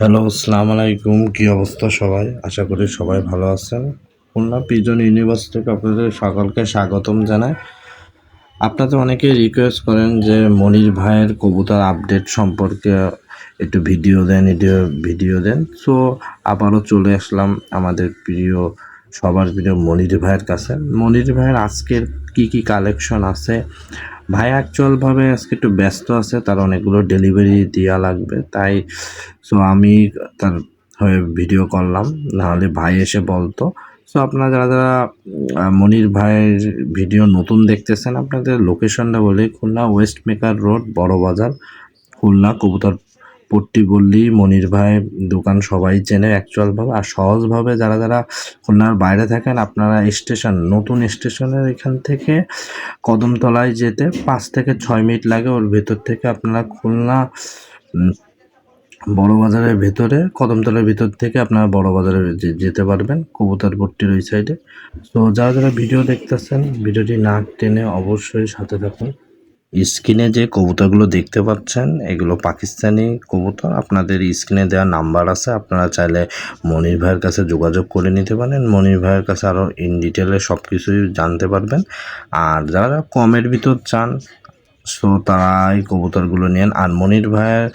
Hello, আসসালামু আলাইকুম। কী অবস্থা সবাই? আশা করি সবাই ভালো আছেন। খুলনা পিজন ইউনিভার্সিটি থেকে আপনাদের সকলকে স্বাগতম জানাই। আপনাদের অনেকেই রিকোয়েস্ট করেন যে মনির ভাইয়ের কবুতর আপডেট সম্পর্কে একটু ভিডিও দেন। সো আবারও চলে আসলাম আমাদের সবার প্রিয় মনির ভাইয়ের কাছে। মনির ভাইয়ের আজকের কি কালেকশন আছে, ভাই অ্যাকচুয়ালভাবে আজকে একটু ব্যস্ত আছে, তার অনেকগুলো ডেলিভারি দেওয়া লাগবে, তাই সো আমি তার হয়ে ভিডিও করলাম, নাহলে ভাই এসে বলতো। সো আপনারা যারা মনির ভাইয়ের ভিডিও নতুন দেখতেছেন, আপনাদের লোকেশনটা বলে খুলনা ওয়েস্ট মেকার রোড, বড় বাজার, খুলনা কবুতর পট্টি বললেই মনির ভাই দোকান সবাই চেনে অ্যাকচুয়ালভাবে। আর সহজভাবে যারা খুলনার বাইরে থাকেন, আপনারা নতুন স্টেশনের এখান থেকে কদমতলায় যেতে 5 থেকে 6 মিনিট লাগে। ওর ভেতর থেকে আপনারা খুলনা বড় বাজারের ভেতরে, কদমতলার ভিতর থেকে আপনারা বড় বাজারে যেতে পারবেন, কবুতর পট্টির ওই সাইডে। তো যারা ভিডিও দেখতেছেন, ভিডিওটি না টেনে অবশ্যই সাথে থাকুন। স্ক্রিনে যে কবুতরগুলো দেখতে পাচ্ছেন, এগুলো পাকিস্তানি কবুতর। আপনাদের স্ক্রিনে দেওয়া নাম্বার আছে, আপনারা চাইলে মনির ভাইয়ের কাছে যোগাযোগ করে নিতে পারেন। মনির ভাইয়ের কাছে আরও ইন ডিটেলে সব কিছুই জানতে পারবেন। আর যারা কমের ভিতর চান, সো তারা এই কবুতরগুলো নেন। আর মনির ভাইয়ের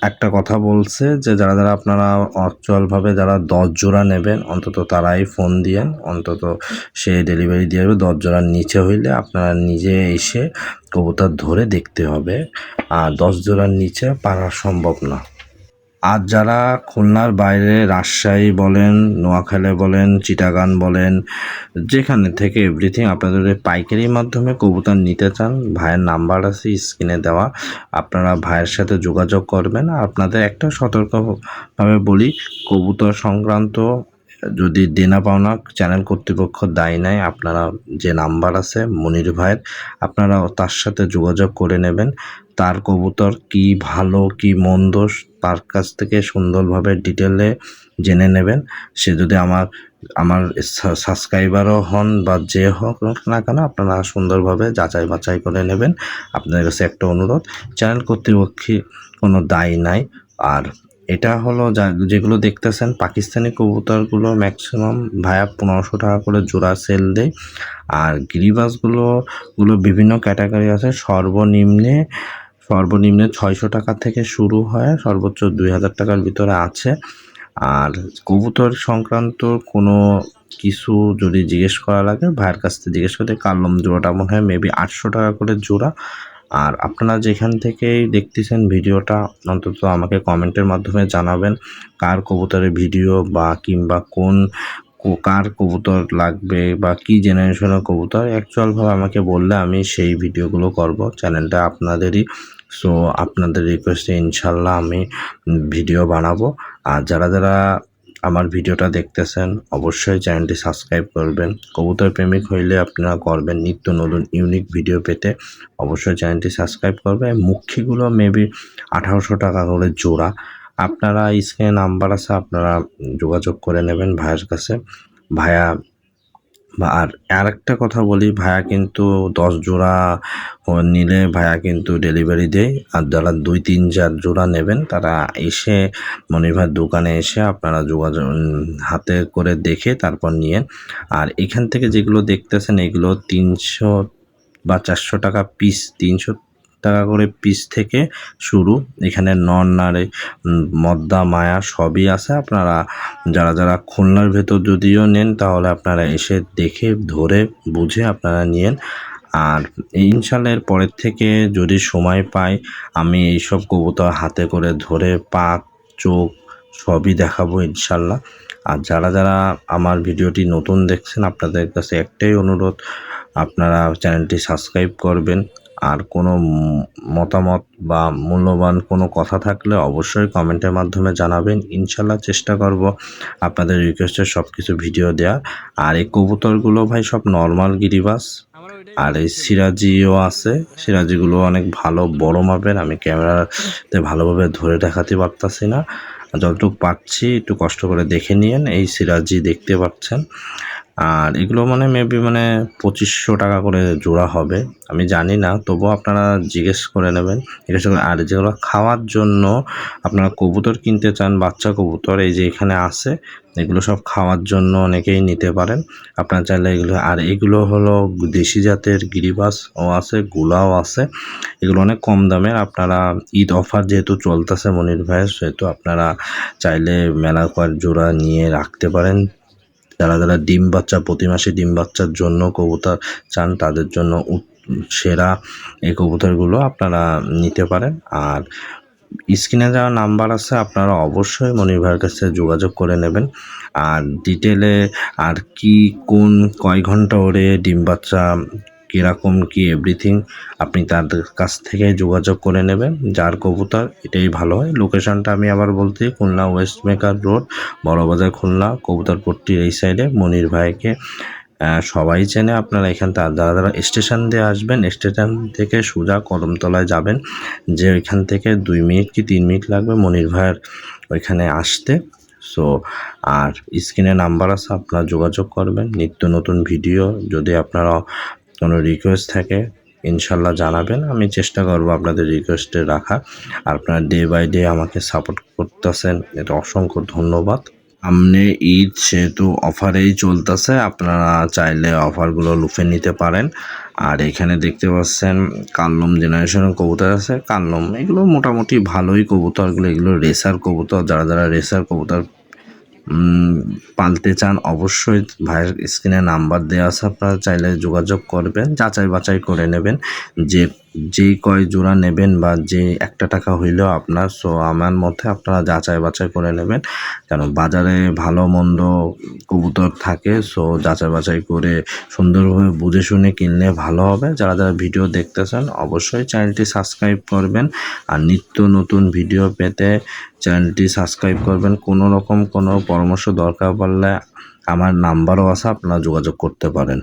একটা কথা বলছে যে যারা আপনারা অ্যাকচুয়ালভাবে যারা 10 জোড়া নেবেন, অন্তত তারাই ফোন দিয়েন, অন্তত সে ডেলিভারি দিয়ে যাবে। 10 জোড়ার নিচে হইলে আপনারা নিজে এসে কবুতর ধরে দেখতে হবে, আর 10 জোড়ার নিচে পারা সম্ভব না। আর যারা খুলনার বাইরে রাজশাহী বলেন, নোয়াখালী বলেন, চিটাগাং বলেন, যেখানে থেকে এভরিথিং আপনাদের পাইকারির মাধ্যমে কবুতর নিতে চান, ভাইয়ের নাম্বার আছে স্ক্রিনে দেওয়া, আপনারা ভাইয়ের সাথে যোগাযোগ করবেন। আপনাদের একটা সতর্কভাবে বলি, কবুতর সংক্রান্ত যদি দেনা পাওনা চ্যানেল কর্তৃপক্ষ দায়ী নেয়, আপনারা যে নাম্বার আছে মনির ভাইয়ের, আপনারা তার সাথে যোগাযোগ করে নেবেন। তার কবুতর কি ভালো কি মন্দ তার কাছ থেকে সুন্দরভাবে ডিটেলে জেনে নেবেন। সে যদি আমার সাবস্ক্রাইবারও হন বা যে হোক না কেন, আপনারা সুন্দরভাবে যাচাই বাছাই করে নেবেন। আপনাদের কাছে একটা অনুরোধ, চ্যানেল কর্তৃপক্ষের কোনো দায়ী নাই। আর এটা হলো যেগুলো দেখতেছেন পাকিস্তানি কবুতরগুলো ম্যাক্সিমাম ভাইয়া 1500 টাকা করে জোড়া সেল দেয়। আর গিরিবাসগুলো বিভিন্ন ক্যাটাগরি আছে, সর্বনিম্নে 600 টাকা থেকে শুরু হয়, সর্বোচ্চ 2000 টাকার ভিতরে আছে। আর কবুতর সংক্রান্ত কোনো কিছু যদি জিজ্ঞেস করা লাগে, ভাইয়ের কাছ থেকে জিজ্ঞেস করতে। কালম জোড়াটা মনে হয় মেবি 800 টাকা করে জোড়া। আর আপনারা যেখান থেকেই দেখতেছেন ভিডিওটা, অন্তত আমাকে কমেন্টের মাধ্যমে জানাবেন কার কবুতরের ভিডিও বা কিংবা কার কবুতর লাগবে বা কি জেনারেশনের কবুতর। অ্যাকচুয়ালভাবে আমাকে বললে আমি সেই ভিডিওগুলো করব। চ্যানেলটা আপনাদেরই, সো আপনাদের রিকোয়েস্টে ইনশাল্লাহ আমি ভিডিও বানাবো। আর যারা আমার ভিডিওটা দেখতেছেন, অবশ্যই চ্যানেলটি সাবস্ক্রাইব করবেন। কবুতর প্রেমিক হইলে আপনারা করবেন, নিত্য নতুন ইউনিক ভিডিও পেতে অবশ্যই চ্যানেলটি সাবস্ক্রাইব করবেন। মুখিগুলো মেবি 1800 টাকা করে জোড়া। আপনারা স্ক্রিনে নাম্বার আছে, আপনারা যোগাযোগ করে নেবেন ভাইয়ের কাছে। ভাইয়া আর একটা কথা বলি, ভাইয়া কিন্তু 10 জোড়া নিলে ভাইয়া কিন্তু ডেলিভারি দেয়। আর যারা 2-3-4 জোড়া নেবেন, তারা এসে মনির ভাইয়ের দোকানে এসে আপনারা যোগাযোগ হাতে করে দেখে তারপর নিয়েন। আর এখান থেকে যেগুলো দেখতেছেন, এগুলো 300 বা 400 টাকা পিস, 300 টাকা করে পিস থেকে শুরু। এখানে নর নারী মদ্দা মায়া সবই আছে। আপনারা যারা খুলনার ভেতর যদিও নেন, তাহলে আপনারা এসে দেখে ধরে বুঝে আপনারা নিয়েন। আর ইনশাল্লাহ এর পরের থেকে যদি সময় পাই, আমি এইসব কবুতর হাতে করে ধরে পাক চোখ সবই দেখাবো ইনশাল্লাহ। আর যারা আমার ভিডিওটি নতুন দেখছেন, আপনাদের কাছে একটাই অনুরোধ, আপনারা চ্যানেলটি সাবস্ক্রাইব করবেন। আর কোনো মতামত বা মূল্যবান কোনো কথা থাকলে অবশ্যই কমেন্টের মাধ্যমে জানাবেন। ইনশাল্লাহ চেষ্টা করব আপনাদের রিকোয়েস্টের সব কিছু ভিডিও দেওয়ার। আর এই কবুতরগুলো ভাই সব নর্মাল গিরিবাস। আর এই সিরাজিও আছে, সিরাজিগুলো অনেক ভালো বড় মাপের। আমি ক্যামেরাতে ভালোভাবে ধরে দেখাতে পারতাছি না, যতটুকু পাচ্ছি একটু কষ্ট করে দেখে নিয়েন। এই সিরাজি দেখতে পাচ্ছেন, আর এগুলো মানে মেবি মানে 2500 টাকা করে জোড়া হবে, আমি জানি না, তবুও আপনারা জিজ্ঞেস করে নেবেন। আর যেগুলো খাওয়ার জন্য আপনারা কবুতর কিনতে চান, বাচ্চা কবুতর এই যে এখানে আছে, এগুলো সব খাওয়ার জন্য অনেকেই নিতে পারেন। আপনারা চাইলে এগুলো, আর এগুলো হলো দেশি জাতের গিরিবাসও আছে, গুলাও আছে। এগুলো অনেক কম দামের। আপনারা ঈদ অফার যেহেতু চলতেছে মনির ভাইয়ের, সেহেতু আপনারা চাইলে মেলা কয়েক জোড়া নিয়ে রাখতে পারেন। যারা ডিম বাচ্চা, প্রতি মাসে ডিম বাচ্চার জন্য কবুতর চান, তাদের জন্য সেরা এই কবুতরগুলো আপনারা নিতে পারেন। আর স্ক্রিনে যাওয়া নাম্বার আছে, আপনারা অবশ্যই মনির ভাইয়ের কাছে যোগাযোগ করে নেবেন। আর ডিটেলে আর কি কোন কয় ঘন্টা ওরে ডিম বাচ্চা, কীরকম কি এভরিথিং আপনি তাদের কাছ থেকে যোগাযোগ করে নেবেন। যার কবুতর এটাই ভালো হয়। লোকেশনটা আমি আবার বলতে, Khulna west maker road, Barabazar, Khulna, কবুতরপট্টির এই সাইডে। মনির ভাইকে সবাই চেনে। আপনারা এখান থেকে যারা স্টেশন দিয়ে আসবেন, স্টেশন থেকে সোজা কদমতলায় যাবেন, যে ওইখান থেকে 2 মিনিট কি 3 মিনিট লাগবে মনির ভাইয়ের ওইখানে আসতে। সো আর স্ক্রিনে নাম্বার আছে, আপনারা যোগাযোগ করবেন। নিত্য নতুন ভিডিও যদি আপনারা কোনো রিকোয়েস্ট থাকে ইনশাল্লাহ জানাবেন, আমি চেষ্টা করব আপনাদের রিকোয়েস্টে রাখা। আর আপনারা ডে বাই ডে আমাকে সাপোর্ট করতেছেন, এটা অসংখ্য ধন্যবাদ। সামনে ঈদ সেহেতু অফারেই চলতেছে, আপনারা চাইলে অফারগুলো লুফে নিতে পারেন। আর এখানে দেখতে পাচ্ছেন কানলম জেনারেশনের কবুতর আছে। কানলম এগুলো মোটামুটি ভালোই কবুতরগুলো, এগুলো রেসার কবুতর। যারা রেসার কবুতর পালতে চান অবশ্যই ভাইয়ের স্ক্রিনে নাম্বার দেওয়া আছে, আপনারা চাইলে যোগাযোগ করবেন, যাচাই বাছাই করে নেবেন যে যেই কয় জোড়া নেবেন বা যে একটা টাকা হইলেও আপনার। সো আমার মতে আপনারা যাচাই বাছাই করে নেবেন, কেন বাজারে ভালো মন্দ কবুতর থাকে। সো যাচাই বাছাই করে সুন্দরভাবে বুঝে শুনে কিনলে ভালো হবে। যারা ভিডিও দেখতেছেন অবশ্যই চ্যানেলটি সাবস্ক্রাইব করবেন। আর নিত্য নতুন ভিডিও পেতে চ্যানেলটি সাবস্ক্রাইব করবেন। কোনো রকম কোনো পরামর্শ দরকার পড়লে আমার নাম্বারও আছে, আপনারা যোগাযোগ করতে পারেন।